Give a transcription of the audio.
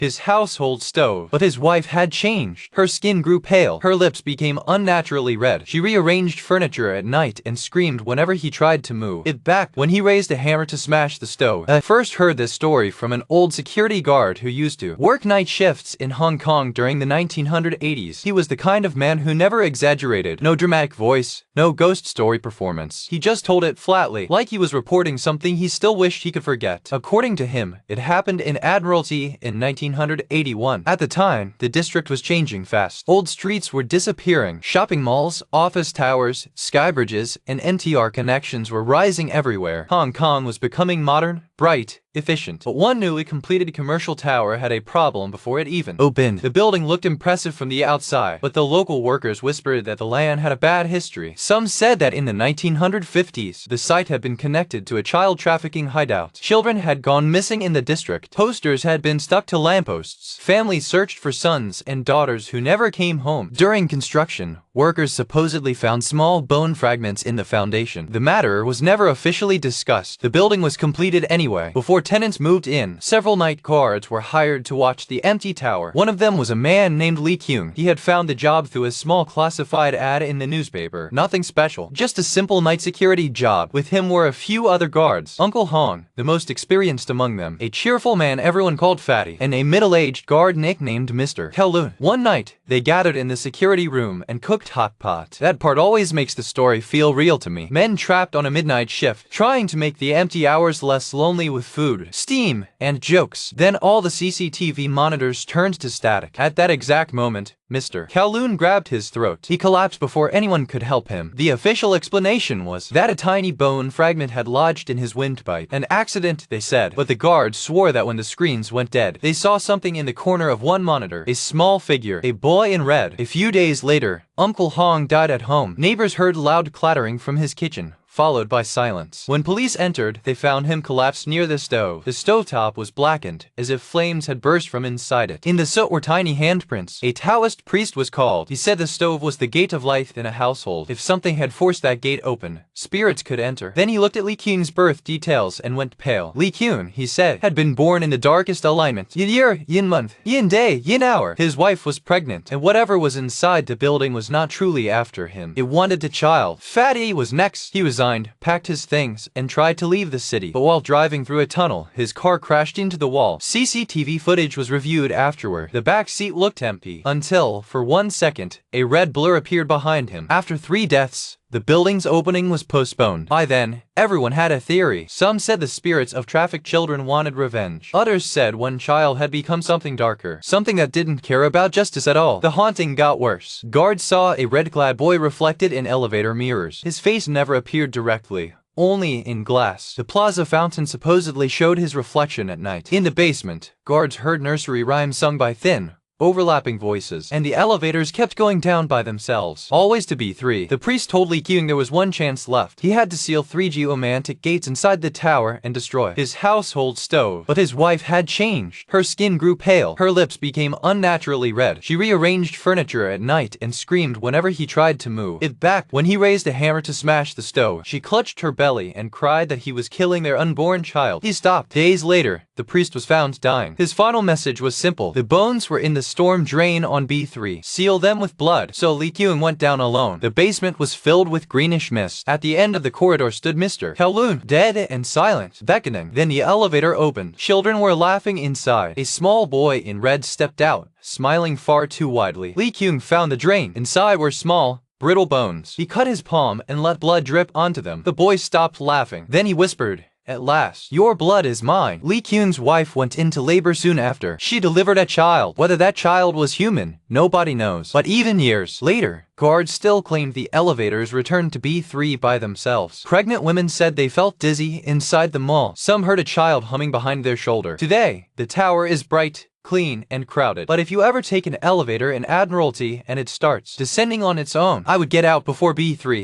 his household stove. But his wife had changed. Her skin grew pale. Her lips became unnaturally red. She rearranged furniture at night and screamed whenever he tried to move it back when he raised a hammer to smash the stove. I first heard this story from an old security guard who used to work night shifts in Hong Kong during the 1980s. He was the kind of man who never exaggerated. No dramatic voice, no ghost story performance. He just told it flatly, like he was reporting something he still wished he could forget. According to him, it happened in Admiralty in 1981. At the time, the district was changing fast. Old streets were disappearing. Shopping malls, office towers, sky bridges, and NTR connections were rising everywhere. Hong Kong was becoming modern, bright, efficient. But one newly completed commercial tower had a problem before it even opened. The building looked impressive from the outside, but the local workers whispered that the land had a bad history. Some said that in the 1950s, the site had been connected to a child trafficking hideout. Children had gone missing in the district. Posters had been stuck to lampposts. Families searched for sons and daughters who never came home. During construction, workers supposedly found small bone fragments in the foundation. The matter was never officially discussed. The building was completed anyway. Before tenants moved in, several night guards were hired to watch the empty tower. One of them was a man named Lee Kyung. He had found the job through a small classified ad in the newspaper. Nothing special, just a simple night security job. With him were a few other guards. Uncle Hong, the most experienced among them, a cheerful man everyone called Fatty, and a middle-aged guard nicknamed Mr. Kowloon. One night, they gathered in the security room and cooked hot pot. That part always makes the story feel real to me. Men trapped on a midnight shift, trying to make the empty hours less lonely with food, steam, and jokes. Then all the CCTV monitors turned to static. At that exact moment, Mr. Kowloon grabbed his throat. He collapsed before anyone could help him. The official explanation was that a tiny bone fragment had lodged in his windpipe. An accident, they said. But the guards swore that when the screens went dead, they saw something in the corner of one monitor. A small figure. A boy in red. A few days later, Uncle Hong died at home. Neighbors heard loud clattering from his kitchen, followed by silence. When police entered, they found him collapsed near the stove. The stovetop was blackened, as if flames had burst from inside it. In the soot were tiny handprints. A Taoist priest was called. He said the stove was the gate of life in a household. If something had forced that gate open, spirits could enter. Then he looked at Lee Kyung's birth details and went pale. Lee Kyung, he said, had been born in the darkest alignment. Yin year, yin month, yin day, yin hour. His wife was pregnant, and whatever was inside the building was not truly after him. It wanted a child. Fatty was next. He resigned, packed his things, and tried to leave the city. But while driving through a tunnel, his car crashed into the wall. CCTV footage was reviewed afterward. The back seat looked empty, until, for 1 second, a red blur appeared behind him. After 3 deaths, the building's opening was postponed. By then, everyone had a theory. Some said the spirits of trafficked children wanted revenge. Others said one child had become something darker, something that didn't care about justice at all. The haunting got worse. Guards saw a red-clad boy reflected in elevator mirrors. His face never appeared directly, only in glass. The plaza fountain supposedly showed his reflection at night. In the basement, guards heard nursery rhymes sung by thin, overlapping voices, and the elevators kept going down by themselves, always to B3. The priest told Lee Kyung there was one chance left. He had to seal 3 geomantic gates inside the tower and destroy his household stove. But his wife had changed. Her skin grew pale. Her lips became unnaturally red. She rearranged furniture at night and screamed whenever he tried to move it back when he raised a hammer to smash the stove. She clutched her belly and cried that he was killing their unborn child. He stopped. Days later, the priest was found dying. His final message was simple. The bones were in the storm drain on B3. Seal them with blood. So Lee Kyung went down alone. The basement was filled with greenish mist. At the end of the corridor stood Mr. Kowloon, dead and silent, beckoning. Then the elevator opened. Children were laughing inside. A small boy in red stepped out, smiling far too widely. Lee Kyung found the drain. Inside were small, brittle bones. He cut his palm and let blood drip onto them. The boy stopped laughing. Then he whispered, "At last, your blood is mine." Lee Kyung's wife went into labor soon after. She delivered a child. Whether that child was human, nobody knows. But even years later, guards still claimed the elevators returned to B3 by themselves. Pregnant women said they felt dizzy inside the mall. Some heard a child humming behind their shoulder. Today, the tower is bright, clean, and crowded. But if you ever take an elevator in Admiralty and it starts descending on its own, I would get out before B3.